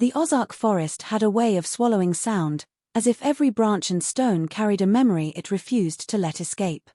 The Ozark forest had a way of swallowing sound, as if every branch and stone carried a memory it refused to let escape.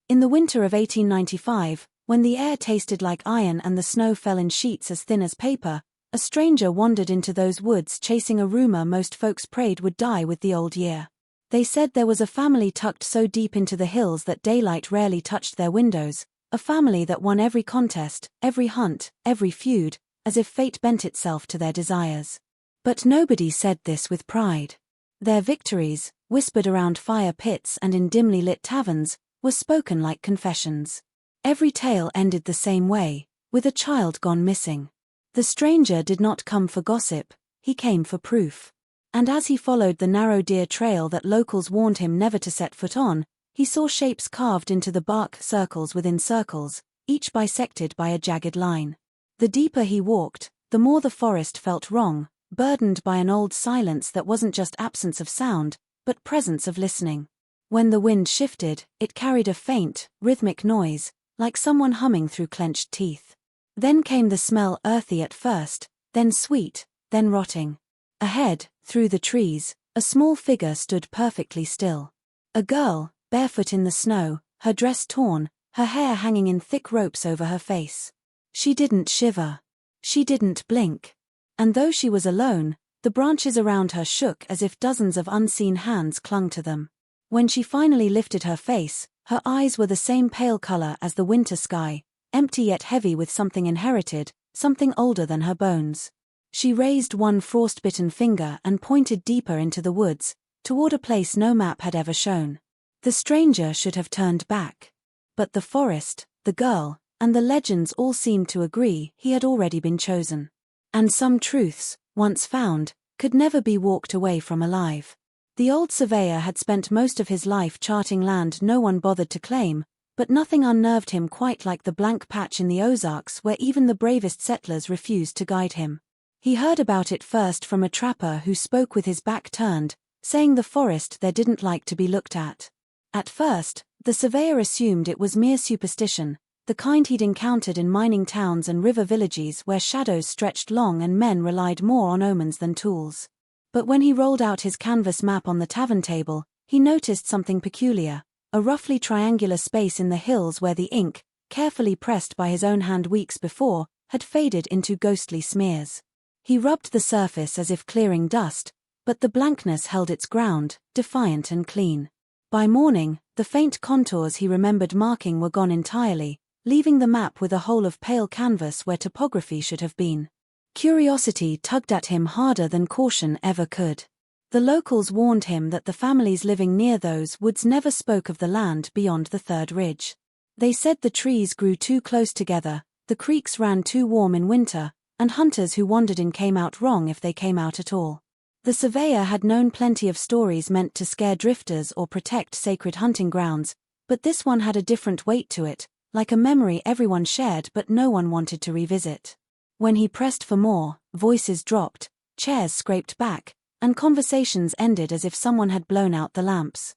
In the winter of 1895, when the air tasted like iron and the snow fell in sheets as thin as paper, a stranger wandered into those woods chasing a rumor most folks prayed would die with the old year. They said there was a family tucked so deep into the hills that daylight rarely touched their windows, a family that won every contest, every hunt, every feud, as if fate bent itself to their desires. But nobody said this with pride. Their victories, whispered around fire pits and in dimly lit taverns, were spoken like confessions. Every tale ended the same way, with a child gone missing. The stranger did not come for gossip, he came for proof. And as he followed the narrow deer trail that locals warned him never to set foot on, he saw shapes carved into the bark, circles within circles, each bisected by a jagged line. The deeper he walked, the more the forest felt wrong, burdened by an old silence that wasn't just absence of sound, but presence of listening. When the wind shifted, it carried a faint, rhythmic noise, like someone humming through clenched teeth. Then came the smell, earthy at first, then sweet, then rotting. Ahead, through the trees, a small figure stood perfectly still. A girl, barefoot in the snow, her dress torn, her hair hanging in thick ropes over her face. She didn't shiver. She didn't blink. And though she was alone, the branches around her shook as if dozens of unseen hands clung to them. When she finally lifted her face, her eyes were the same pale color as the winter sky, empty yet heavy with something inherited, something older than her bones. She raised one frost-bitten finger and pointed deeper into the woods, toward a place no map had ever shown. The stranger should have turned back. But the forest, the girl, and the legends all seemed to agree he had already been chosen. And some truths, once found, could never be walked away from alive. The old surveyor had spent most of his life charting land no one bothered to claim, but nothing unnerved him quite like the blank patch in the Ozarks where even the bravest settlers refused to guide him. He heard about it first from a trapper who spoke with his back turned, saying the forest there didn't like to be looked at. At first, the surveyor assumed it was mere superstition, the kind he'd encountered in mining towns and river villages where shadows stretched long and men relied more on omens than tools. But when he rolled out his canvas map on the tavern table, he noticed something peculiar, a roughly triangular space in the hills where the ink, carefully pressed by his own hand weeks before, had faded into ghostly smears. He rubbed the surface as if clearing dust, but the blankness held its ground, defiant and clean. By morning, the faint contours he remembered marking were gone entirely, leaving the map with a hole of pale canvas where topography should have been. Curiosity tugged at him harder than caution ever could. The locals warned him that the families living near those woods never spoke of the land beyond the third ridge. They said the trees grew too close together, the creeks ran too warm in winter, and hunters who wandered in came out wrong if they came out at all. The surveyor had known plenty of stories meant to scare drifters or protect sacred hunting grounds, but this one had a different weight to it, like a memory everyone shared but no one wanted to revisit. When he pressed for more, voices dropped, chairs scraped back, and conversations ended as if someone had blown out the lamps.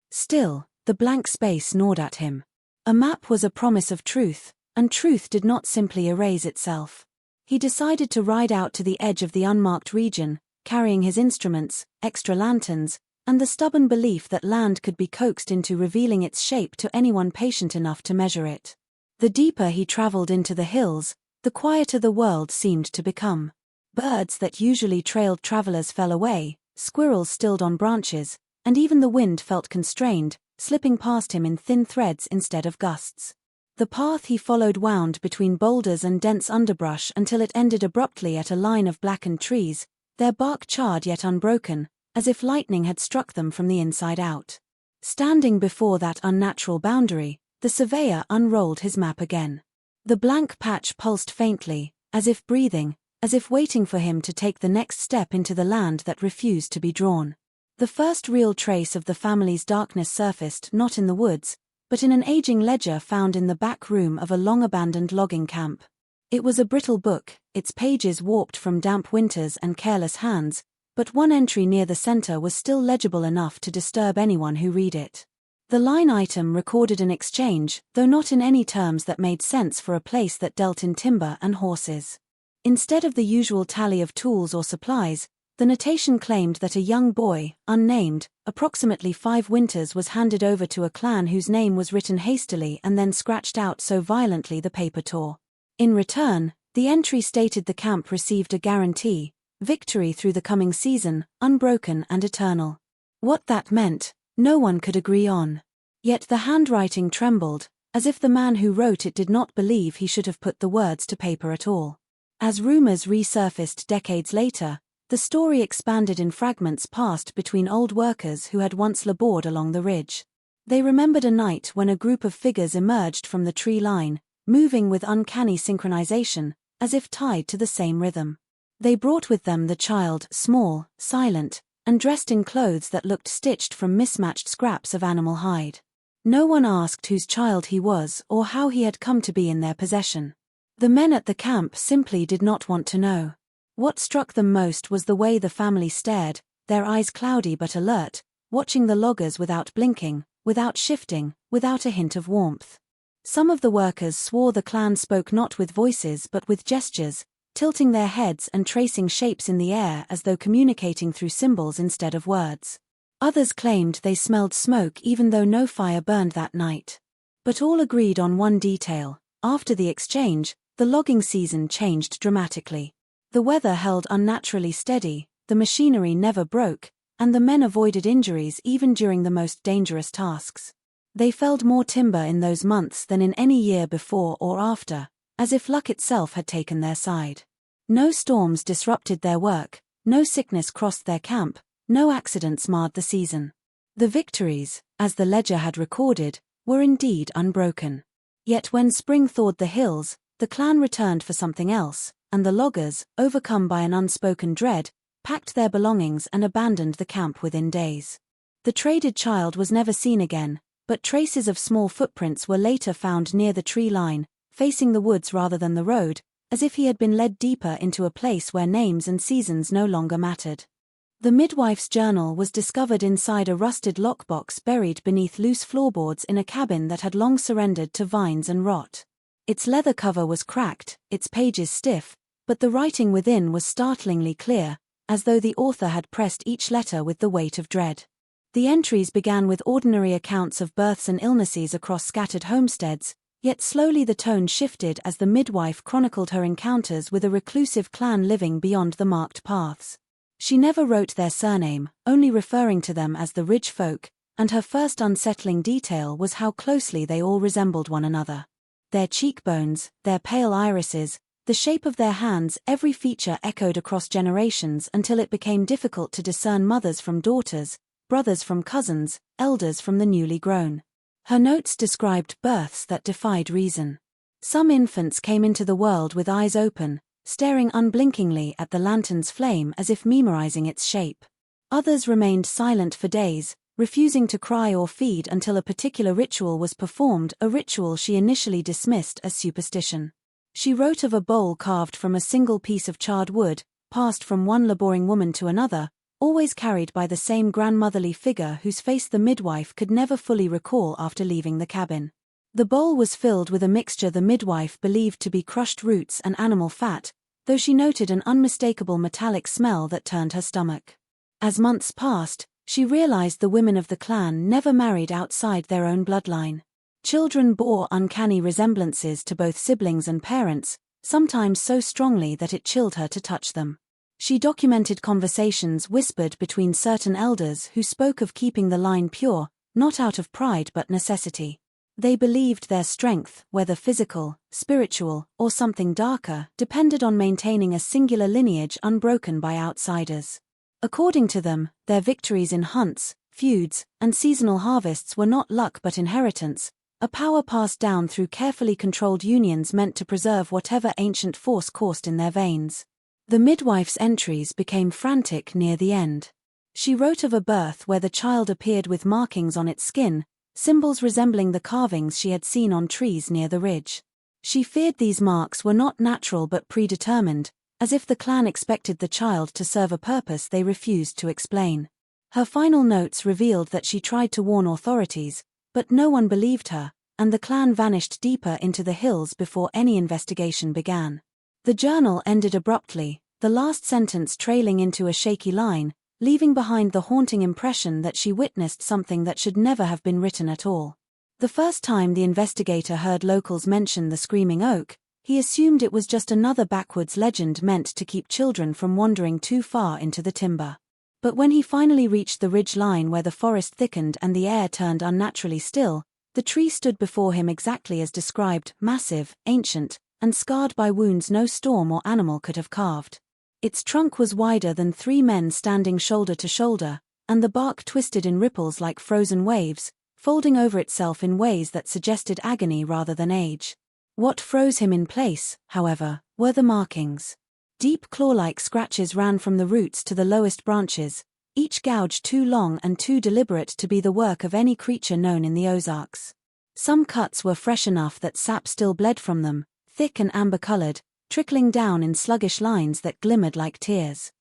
Still, the blank space gnawed at him. A map was a promise of truth, and truth did not simply erase itself. He decided to ride out to the edge of the unmarked region, carrying his instruments, extra lanterns, and the stubborn belief that land could be coaxed into revealing its shape to anyone patient enough to measure it. The deeper he traveled into the hills, the quieter the world seemed to become. Birds that usually trailed travelers fell away, squirrels stilled on branches, and even the wind felt constrained, slipping past him in thin threads instead of gusts. The path he followed wound between boulders and dense underbrush until it ended abruptly at a line of blackened trees, their bark charred yet unbroken, as if lightning had struck them from the inside out. Standing before that unnatural boundary, the surveyor unrolled his map again. The blank patch pulsed faintly, as if breathing, as if waiting for him to take the next step into the land that refused to be drawn. The first real trace of the family's darkness surfaced not in the woods, but in an aging ledger found in the back room of a long-abandoned logging camp. It was a brittle book, its pages warped from damp winters and careless hands, but one entry near the center was still legible enough to disturb anyone who read it. The line item recorded an exchange, though not in any terms that made sense for a place that dealt in timber and horses. Instead of the usual tally of tools or supplies, the notation claimed that a young boy, unnamed, approximately 5 winters, was handed over to a clan whose name was written hastily and then scratched out so violently the paper tore. In return, the entry stated the camp received a guarantee, victory through the coming season, unbroken and eternal. What that meant, no one could agree on. Yet the handwriting trembled, as if the man who wrote it did not believe he should have put the words to paper at all. As rumors resurfaced decades later, the story expanded in fragments passed between old workers who had once labored along the ridge. They remembered a night when a group of figures emerged from the tree line, moving with uncanny synchronization, as if tied to the same rhythm. They brought with them the child, small, silent, and dressed in clothes that looked stitched from mismatched scraps of animal hide. No one asked whose child he was or how he had come to be in their possession. The men at the camp simply did not want to know. What struck them most was the way the family stared, their eyes cloudy but alert, watching the loggers without blinking, without shifting, without a hint of warmth. Some of the workers swore the clan spoke not with voices but with gestures, tilting their heads and tracing shapes in the air as though communicating through symbols instead of words. Others claimed they smelled smoke even though no fire burned that night. But all agreed on one detail: after the exchange, the logging season changed dramatically. The weather held unnaturally steady, the machinery never broke, and the men avoided injuries even during the most dangerous tasks. They felled more timber in those months than in any year before or after, as if luck itself had taken their side. No storms disrupted their work, no sickness crossed their camp, no accidents marred the season. The victories, as the ledger had recorded, were indeed unbroken. Yet when spring thawed the hills, the clan returned for something else, and the loggers, overcome by an unspoken dread, packed their belongings and abandoned the camp within days. The traded child was never seen again, but traces of small footprints were later found near the tree line, facing the woods rather than the road, as if he had been led deeper into a place where names and seasons no longer mattered. The midwife's journal was discovered inside a rusted lockbox buried beneath loose floorboards in a cabin that had long surrendered to vines and rot. Its leather cover was cracked, its pages stiff, but the writing within was startlingly clear, as though the author had pressed each letter with the weight of dread. The entries began with ordinary accounts of births and illnesses across scattered homesteads, yet slowly the tone shifted as the midwife chronicled her encounters with a reclusive clan living beyond the marked paths. She never wrote their surname, only referring to them as the Ridge Folk, and her first unsettling detail was how closely they all resembled one another. Their cheekbones, their pale irises, the shape of their hands, every feature echoed across generations until it became difficult to discern mothers from daughters, brothers from cousins, elders from the newly grown. Her notes described births that defied reason. Some infants came into the world with eyes open, staring unblinkingly at the lantern's flame as if memorizing its shape. Others remained silent for days, refusing to cry or feed until a particular ritual was performed, a ritual she initially dismissed as superstition. She wrote of a bowl carved from a single piece of charred wood, passed from one laboring woman to another, always carried by the same grandmotherly figure whose face the midwife could never fully recall after leaving the cabin. The bowl was filled with a mixture the midwife believed to be crushed roots and animal fat, though she noted an unmistakable metallic smell that turned her stomach. As months passed, she realized the women of the clan never married outside their own bloodline. Children bore uncanny resemblances to both siblings and parents, sometimes so strongly that it chilled her to touch them. She documented conversations whispered between certain elders who spoke of keeping the line pure, not out of pride but necessity. They believed their strength, whether physical, spiritual, or something darker, depended on maintaining a singular lineage unbroken by outsiders. According to them, their victories in hunts, feuds, and seasonal harvests were not luck but inheritance, a power passed down through carefully controlled unions meant to preserve whatever ancient force coursed in their veins. The midwife's entries became frantic near the end. She wrote of a birth where the child appeared with markings on its skin, symbols resembling the carvings she had seen on trees near the ridge. She feared these marks were not natural but predetermined, as if the clan expected the child to serve a purpose they refused to explain. Her final notes revealed that she tried to warn authorities, but no one believed her, and the clan vanished deeper into the hills before any investigation began. The journal ended abruptly, the last sentence trailing into a shaky line, leaving behind the haunting impression that she witnessed something that should never have been written at all. The first time the investigator heard locals mention the Screaming Oak, he assumed it was just another backwoods legend meant to keep children from wandering too far into the timber. But when he finally reached the ridge line where the forest thickened and the air turned unnaturally still, the tree stood before him exactly as described, massive, ancient, and scarred by wounds no storm or animal could have carved. Its trunk was wider than 3 men standing shoulder to shoulder, and the bark twisted in ripples like frozen waves, folding over itself in ways that suggested agony rather than age. What froze him in place, however, were the markings. Deep claw-like scratches ran from the roots to the lowest branches, each gouge too long and too deliberate to be the work of any creature known in the Ozarks. Some cuts were fresh enough that sap still bled from them, thick and amber-colored, trickling down in sluggish lines that glimmered like tears.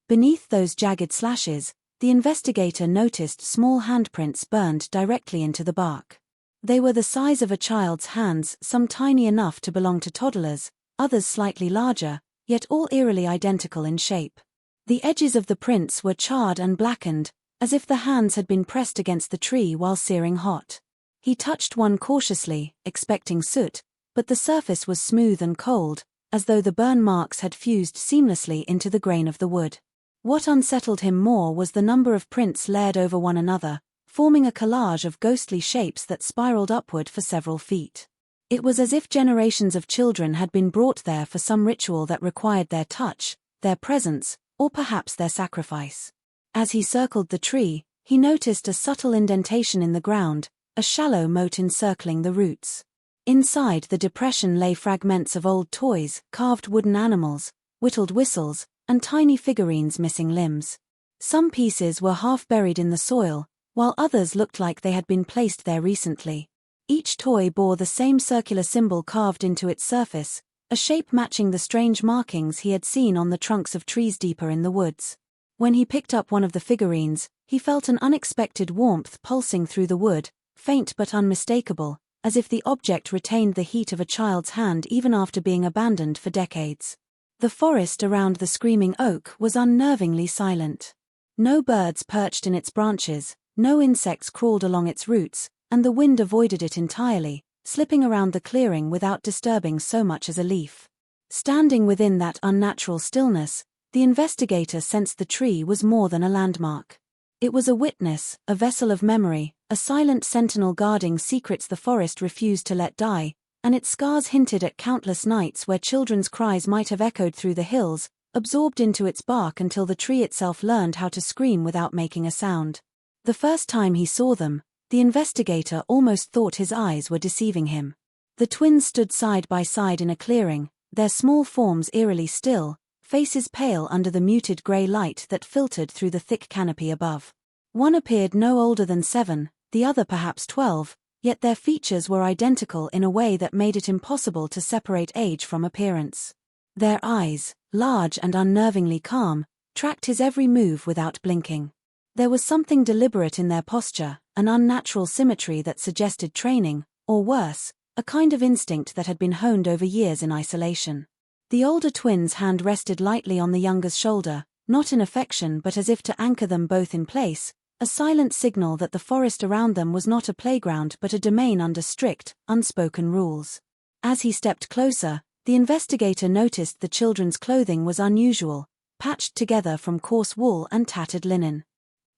Beneath those jagged slashes, the investigator noticed small handprints burned directly into the bark. They were the size of a child's hands, some tiny enough to belong to toddlers, others slightly larger, yet all eerily identical in shape. The edges of the prints were charred and blackened, as if the hands had been pressed against the tree while searing hot. He touched one cautiously, expecting soot, but the surface was smooth and cold, as though the burn marks had fused seamlessly into the grain of the wood. What unsettled him more was the number of prints layered over one another, forming a collage of ghostly shapes that spiraled upward for several feet. It was as if generations of children had been brought there for some ritual that required their touch, their presence, or perhaps their sacrifice. As he circled the tree, he noticed a subtle indentation in the ground, a shallow moat encircling the roots. Inside the depression lay fragments of old toys, carved wooden animals, whittled whistles, and tiny figurines missing limbs. Some pieces were half buried in the soil, while others looked like they had been placed there recently. Each toy bore the same circular symbol carved into its surface, a shape matching the strange markings he had seen on the trunks of trees deeper in the woods. When he picked up one of the figurines, he felt an unexpected warmth pulsing through the wood, faint but unmistakable, as if the object retained the heat of a child's hand even after being abandoned for decades. The forest around the Screaming Oak was unnervingly silent. No birds perched in its branches, no insects crawled along its roots, and the wind avoided it entirely, slipping around the clearing without disturbing so much as a leaf. Standing within that unnatural stillness, the investigator sensed the tree was more than a landmark. It was a witness, a vessel of memory, a silent sentinel guarding secrets the forest refused to let die, and its scars hinted at countless nights where children's cries might have echoed through the hills, absorbed into its bark until the tree itself learned how to scream without making a sound. The first time he saw them, the investigator almost thought his eyes were deceiving him. The twins stood side by side in a clearing, their small forms eerily still, faces pale under the muted grey light that filtered through the thick canopy above. One appeared no older than 7, the other perhaps 12, yet their features were identical in a way that made it impossible to separate age from appearance. Their eyes, large and unnervingly calm, tracked his every move without blinking. There was something deliberate in their posture, an unnatural symmetry that suggested training, or worse, a kind of instinct that had been honed over years in isolation. The older twin's hand rested lightly on the younger's shoulder, not in affection but as if to anchor them both in place, a silent signal that the forest around them was not a playground but a domain under strict, unspoken rules. As he stepped closer, the investigator noticed the children's clothing was unusual, patched together from coarse wool and tattered linen.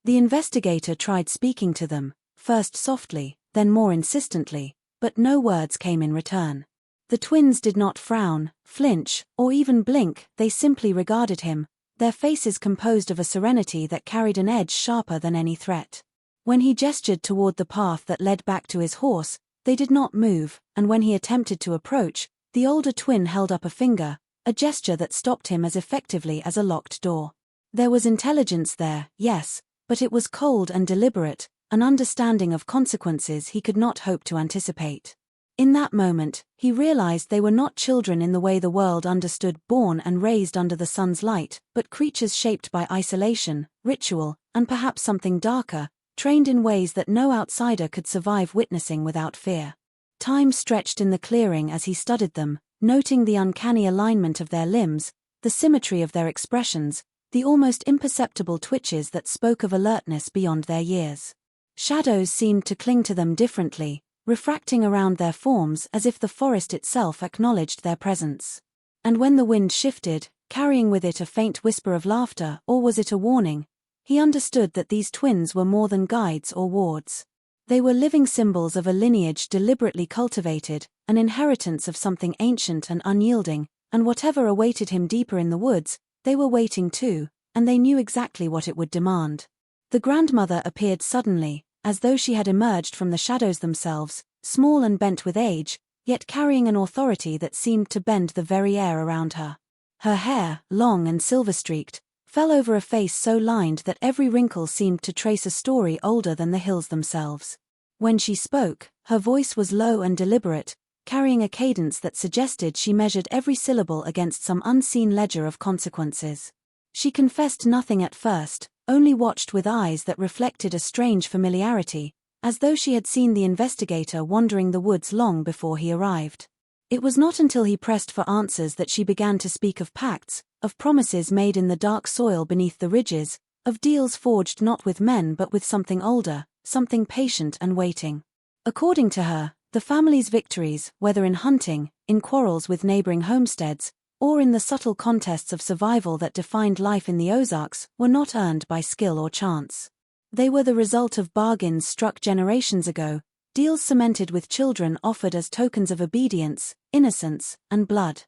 The investigator tried speaking to them, first softly, then more insistently, but no words came in return. The twins did not frown, flinch, or even blink, they simply regarded him, their faces composed of a serenity that carried an edge sharper than any threat. When he gestured toward the path that led back to his horse, they did not move, and when he attempted to approach, the older twin held up a finger, a gesture that stopped him as effectively as a locked door. There was intelligence there, yes, but it was cold and deliberate, an understanding of consequences he could not hope to anticipate. In that moment, he realized they were not children in the way the world understood, born and raised under the sun's light, but creatures shaped by isolation, ritual, and perhaps something darker, trained in ways that no outsider could survive witnessing without fear. Time stretched in the clearing as he studied them, noting the uncanny alignment of their limbs, the symmetry of their expressions, the almost imperceptible twitches that spoke of alertness beyond their years. Shadows seemed to cling to them differently, refracting around their forms as if the forest itself acknowledged their presence. And when the wind shifted, carrying with it a faint whisper of laughter, or was it a warning, he understood that these twins were more than guides or wards. They were living symbols of a lineage deliberately cultivated, an inheritance of something ancient and unyielding, and whatever awaited him deeper in the woods, they were waiting too, and they knew exactly what it would demand. The grandmother appeared suddenly, as though she had emerged from the shadows themselves, small and bent with age, yet carrying an authority that seemed to bend the very air around her. Her hair, long and silver-streaked, fell over a face so lined that every wrinkle seemed to trace a story older than the hills themselves. When she spoke, her voice was low and deliberate, carrying a cadence that suggested she measured every syllable against some unseen ledger of consequences. She confessed nothing at first, only watched with eyes that reflected a strange familiarity, as though she had seen the investigator wandering the woods long before he arrived. It was not until he pressed for answers that she began to speak of pacts, of promises made in the dark soil beneath the ridges, of deals forged not with men but with something older, something patient and waiting. According to her, the family's victories, whether in hunting, in quarrels with neighboring homesteads, or in the subtle contests of survival that defined life in the Ozarks, were not earned by skill or chance. They were the result of bargains struck generations ago, deals cemented with children offered as tokens of obedience, innocence, and blood.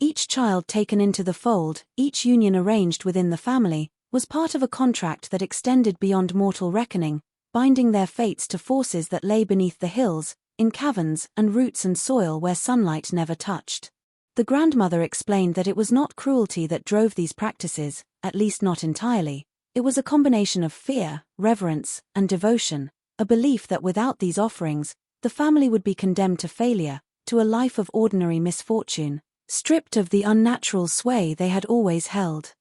Each child taken into the fold, each union arranged within the family, was part of a contract that extended beyond mortal reckoning, binding their fates to forces that lay beneath the hills, in caverns and roots and soil where sunlight never touched. The grandmother explained that it was not cruelty that drove these practices, at least not entirely. It was a combination of fear, reverence, and devotion, a belief that without these offerings, the family would be condemned to failure, to a life of ordinary misfortune, stripped of the unnatural sway they had always held.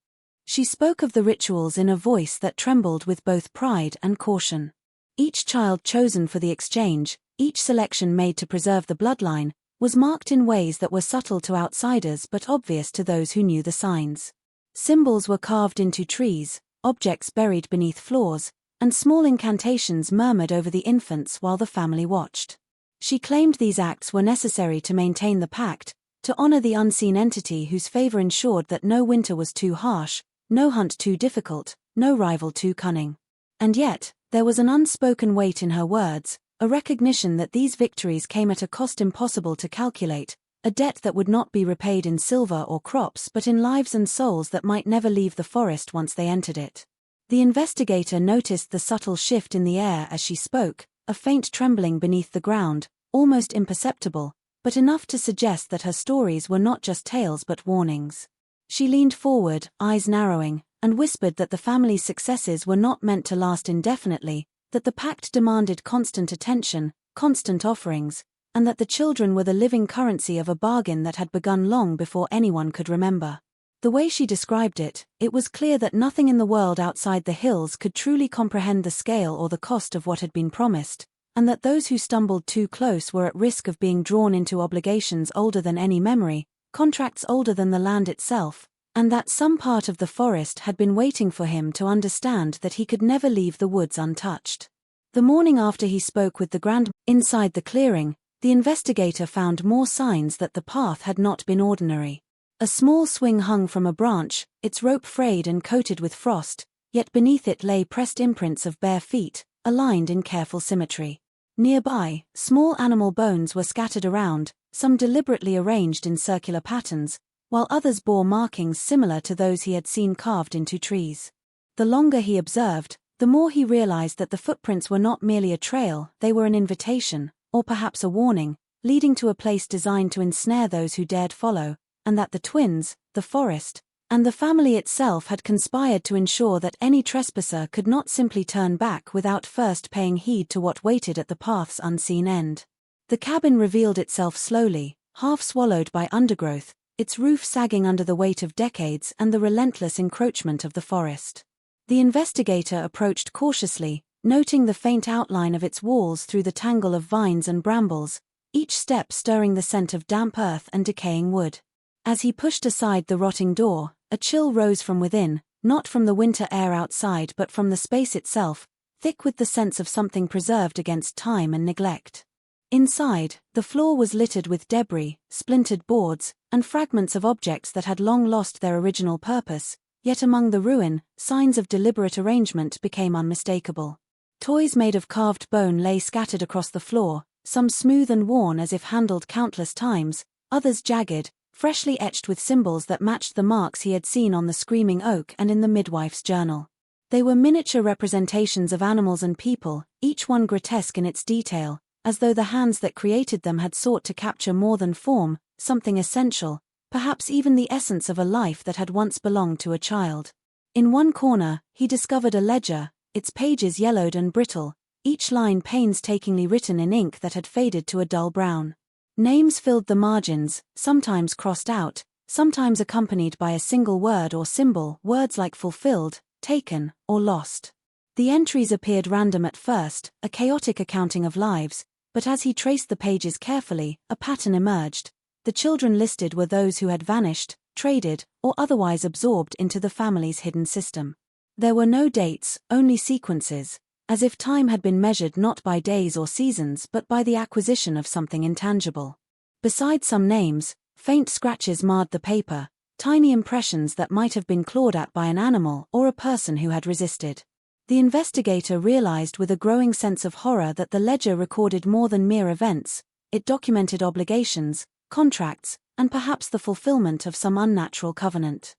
She spoke of the rituals in a voice that trembled with both pride and caution. Each child chosen for the exchange, each selection made to preserve the bloodline, was marked in ways that were subtle to outsiders but obvious to those who knew the signs. Symbols were carved into trees, objects buried beneath floors, and small incantations murmured over the infants while the family watched. She claimed these acts were necessary to maintain the pact, to honor the unseen entity whose favor ensured that no winter was too harsh, no hunt too difficult, no rival too cunning. And yet, there was an unspoken weight in her words, a recognition that these victories came at a cost impossible to calculate, a debt that would not be repaid in silver or crops but in lives and souls that might never leave the forest once they entered it. The investigator noticed the subtle shift in the air as she spoke, a faint trembling beneath the ground, almost imperceptible, but enough to suggest that her stories were not just tales but warnings. She leaned forward, eyes narrowing, and whispered that the family's successes were not meant to last indefinitely, that the pact demanded constant attention, constant offerings, and that the children were the living currency of a bargain that had begun long before anyone could remember. The way she described it, it was clear that nothing in the world outside the hills could truly comprehend the scale or the cost of what had been promised, and that those who stumbled too close were at risk of being drawn into obligations older than any memory, contracts older than the land itself, and that some part of the forest had been waiting for him to understand that he could never leave the woods untouched. The morning after he spoke with the inside the clearing, the investigator found more signs that the path had not been ordinary. A small swing hung from a branch, its rope frayed and coated with frost, yet beneath it lay pressed imprints of bare feet, aligned in careful symmetry. Nearby, small animal bones were scattered around, some deliberately arranged in circular patterns, while others bore markings similar to those he had seen carved into trees. The longer he observed, the more he realized that the footprints were not merely a trail, they were an invitation, or perhaps a warning, leading to a place designed to ensnare those who dared follow, and that the twins, the forest, and the family itself had conspired to ensure that any trespasser could not simply turn back without first paying heed to what waited at the path's unseen end. The cabin revealed itself slowly, half swallowed by undergrowth, its roof sagging under the weight of decades and the relentless encroachment of the forest. The investigator approached cautiously, noting the faint outline of its walls through the tangle of vines and brambles, each step stirring the scent of damp earth and decaying wood. As he pushed aside the rotting door, a chill rose from within, not from the winter air outside but from the space itself, thick with the sense of something preserved against time and neglect. Inside, the floor was littered with debris, splintered boards, and fragments of objects that had long lost their original purpose, yet among the ruin, signs of deliberate arrangement became unmistakable. Toys made of carved bone lay scattered across the floor, some smooth and worn as if handled countless times, others jagged, freshly etched with symbols that matched the marks he had seen on the screaming oak and in the midwife's journal. They were miniature representations of animals and people, each one grotesque in its detail, as though the hands that created them had sought to capture more than form, something essential, perhaps even the essence of a life that had once belonged to a child. In one corner, he discovered a ledger, its pages yellowed and brittle, each line painstakingly written in ink that had faded to a dull brown. Names filled the margins, sometimes crossed out, sometimes accompanied by a single word or symbol, words like fulfilled, taken, or lost. The entries appeared random at first, a chaotic accounting of lives, but as he traced the pages carefully, a pattern emerged. The children listed were those who had vanished, traded, or otherwise absorbed into the family's hidden system. There were no dates, only sequences, as if time had been measured not by days or seasons but by the acquisition of something intangible. Beside some names, faint scratches marred the paper, tiny impressions that might have been clawed at by an animal or a person who had resisted. The investigator realized with a growing sense of horror that the ledger recorded more than mere events. It documented obligations, contracts, and perhaps the fulfillment of some unnatural covenant.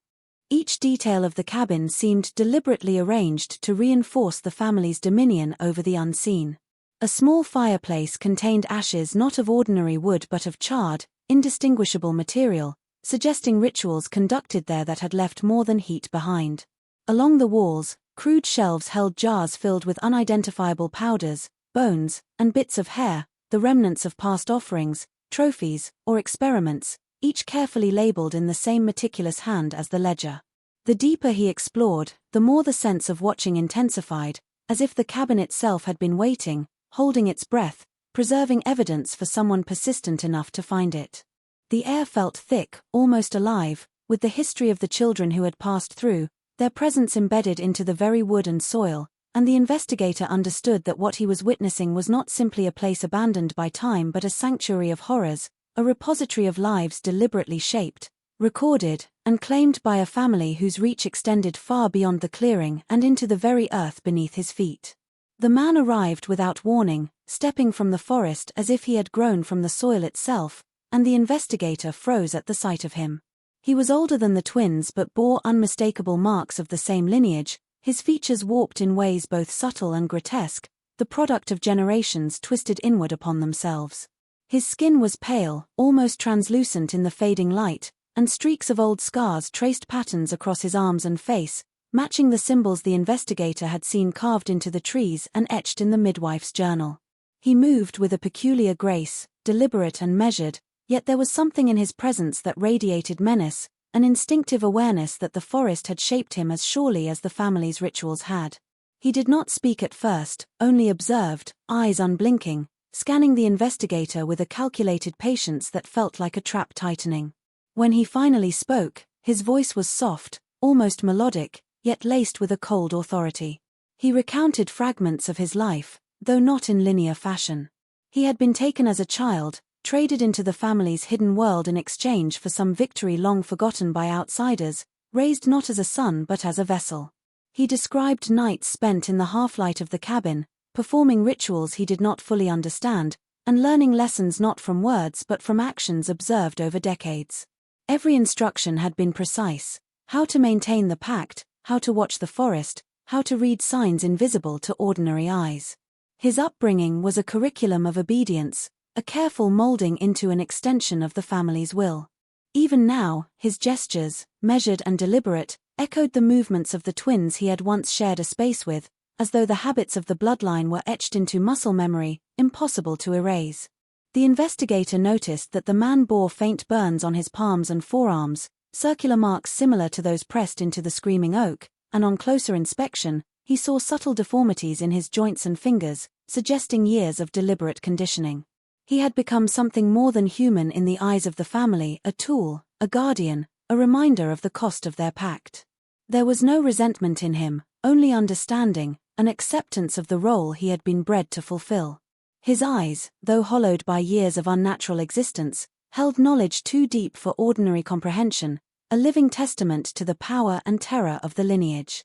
Each detail of the cabin seemed deliberately arranged to reinforce the family's dominion over the unseen. A small fireplace contained ashes not of ordinary wood but of charred, indistinguishable material, suggesting rituals conducted there that had left more than heat behind. Along the walls, crude shelves held jars filled with unidentifiable powders, bones, and bits of hair, the remnants of past offerings, trophies, or experiments, each carefully labeled in the same meticulous hand as the ledger. The deeper he explored, the more the sense of watching intensified, as if the cabin itself had been waiting, holding its breath, preserving evidence for someone persistent enough to find it. The air felt thick, almost alive, with the history of the children who had passed through, their presence embedded into the very wood and soil, and the investigator understood that what he was witnessing was not simply a place abandoned by time but a sanctuary of horrors, a repository of lives deliberately shaped, recorded, and claimed by a family whose reach extended far beyond the clearing and into the very earth beneath his feet. The man arrived without warning, stepping from the forest as if he had grown from the soil itself, and the investigator froze at the sight of him. He was older than the twins but bore unmistakable marks of the same lineage, his features warped in ways both subtle and grotesque, the product of generations twisted inward upon themselves. His skin was pale, almost translucent in the fading light, and streaks of old scars traced patterns across his arms and face, matching the symbols the investigator had seen carved into the trees and etched in the midwife's journal. He moved with a peculiar grace, deliberate and measured, yet there was something in his presence that radiated menace, an instinctive awareness that the forest had shaped him as surely as the family's rituals had. He did not speak at first, only observed, eyes unblinking, scanning the investigator with a calculated patience that felt like a trap tightening. When he finally spoke, his voice was soft, almost melodic, yet laced with a cold authority. He recounted fragments of his life, though not in linear fashion. He had been taken as a child, traded into the family's hidden world in exchange for some victory long forgotten by outsiders, raised not as a son but as a vessel. He described nights spent in the half-light of the cabin, performing rituals he did not fully understand, and learning lessons not from words but from actions observed over decades. Every instruction had been precise: how to maintain the pact, how to watch the forest, how to read signs invisible to ordinary eyes. His upbringing was a curriculum of obedience, a careful molding into an extension of the family's will. Even now, his gestures, measured and deliberate, echoed the movements of the twins he had once shared a space with, as though the habits of the bloodline were etched into muscle memory, impossible to erase. The investigator noticed that the man bore faint burns on his palms and forearms, circular marks similar to those pressed into the screaming oak, and on closer inspection, he saw subtle deformities in his joints and fingers, suggesting years of deliberate conditioning. He had become something more than human in the eyes of the family, a tool, a guardian, a reminder of the cost of their pact. There was no resentment in him, only understanding, an acceptance of the role he had been bred to fulfill. His eyes, though hollowed by years of unnatural existence, held knowledge too deep for ordinary comprehension, a living testament to the power and terror of the lineage.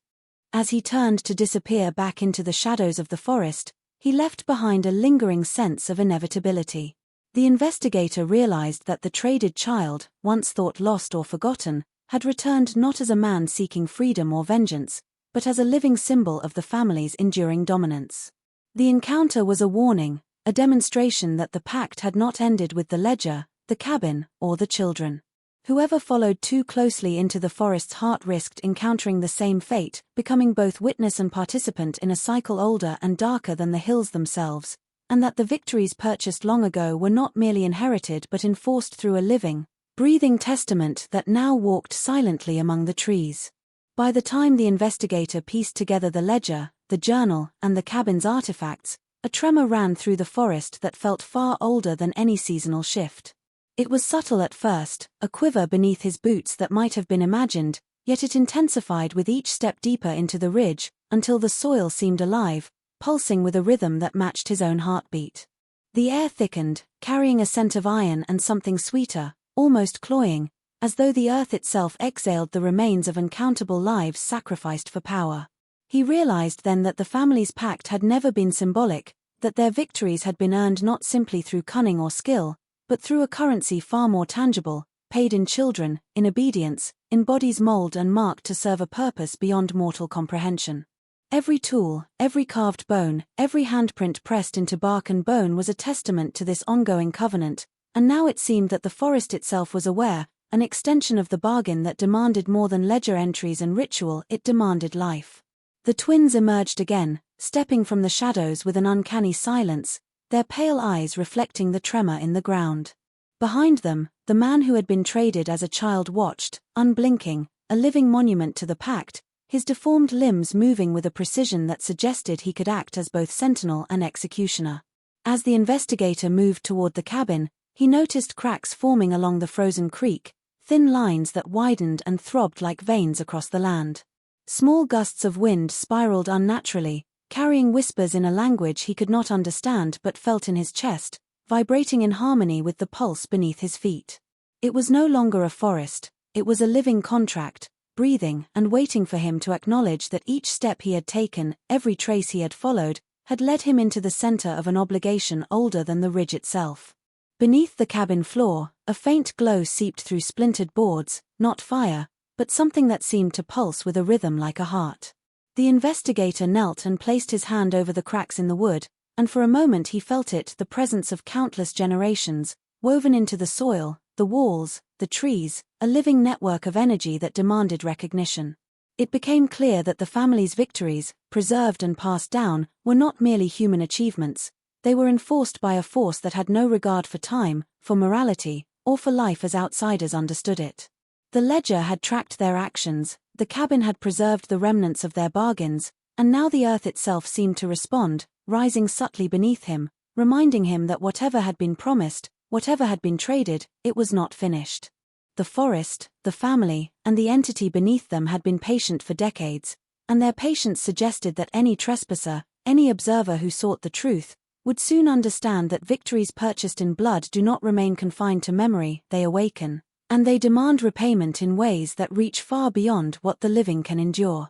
As he turned to disappear back into the shadows of the forest, he left behind a lingering sense of inevitability. The investigator realized that the traded child, once thought lost or forgotten, had returned not as a man seeking freedom or vengeance, but as a living symbol of the family's enduring dominance. The encounter was a warning, a demonstration that the pact had not ended with the ledger, the cabin, or the children. Whoever followed too closely into the forest's heart risked encountering the same fate, becoming both witness and participant in a cycle older and darker than the hills themselves, and that the victories purchased long ago were not merely inherited but enforced through a living, breathing testament that now walked silently among the trees. By the time the investigator pieced together the ledger, the journal, and the cabin's artifacts, a tremor ran through the forest that felt far older than any seasonal shift. It was subtle at first, a quiver beneath his boots that might have been imagined, yet it intensified with each step deeper into the ridge, until the soil seemed alive, pulsing with a rhythm that matched his own heartbeat. The air thickened, carrying a scent of iron and something sweeter, almost cloying, as though the earth itself exhaled the remains of uncountable lives sacrificed for power. He realized then that the family's pact had never been symbolic, that their victories had been earned not simply through cunning or skill, but through a currency far more tangible, paid in children, in obedience, in bodies molded and marked to serve a purpose beyond mortal comprehension. Every tool, every carved bone, every handprint pressed into bark and bone was a testament to this ongoing covenant, and now it seemed that the forest itself was aware, an extension of the bargain that demanded more than ledger entries and ritual, it demanded life. The twins emerged again, stepping from the shadows with an uncanny silence, their pale eyes reflecting the tremor in the ground. Behind them, the man who had been traded as a child watched, unblinking, a living monument to the pact, his deformed limbs moving with a precision that suggested he could act as both sentinel and executioner. As the investigator moved toward the cabin, he noticed cracks forming along the frozen creek, thin lines that widened and throbbed like veins across the land. Small gusts of wind spiraled unnaturally, carrying whispers in a language he could not understand but felt in his chest, vibrating in harmony with the pulse beneath his feet. It was no longer a forest, it was a living contract, breathing and waiting for him to acknowledge that each step he had taken, every trace he had followed, had led him into the center of an obligation older than the ridge itself. Beneath the cabin floor, a faint glow seeped through splintered boards, not fire, but something that seemed to pulse with a rhythm like a heart. The investigator knelt and placed his hand over the cracks in the wood, and for a moment he felt it, the presence of countless generations, woven into the soil, the walls, the trees, a living network of energy that demanded recognition. It became clear that the family's victories, preserved and passed down, were not merely human achievements, they were enforced by a force that had no regard for time, for morality, or for life as outsiders understood it. The ledger had tracked their actions, the cabin had preserved the remnants of their bargains, and now the earth itself seemed to respond, rising subtly beneath him, reminding him that whatever had been promised, whatever had been traded, it was not finished. The forest, the family, and the entity beneath them had been patient for decades, and their patience suggested that any trespasser, any observer who sought the truth, would soon understand that victories purchased in blood do not remain confined to memory, they awaken, and they demand repayment in ways that reach far beyond what the living can endure.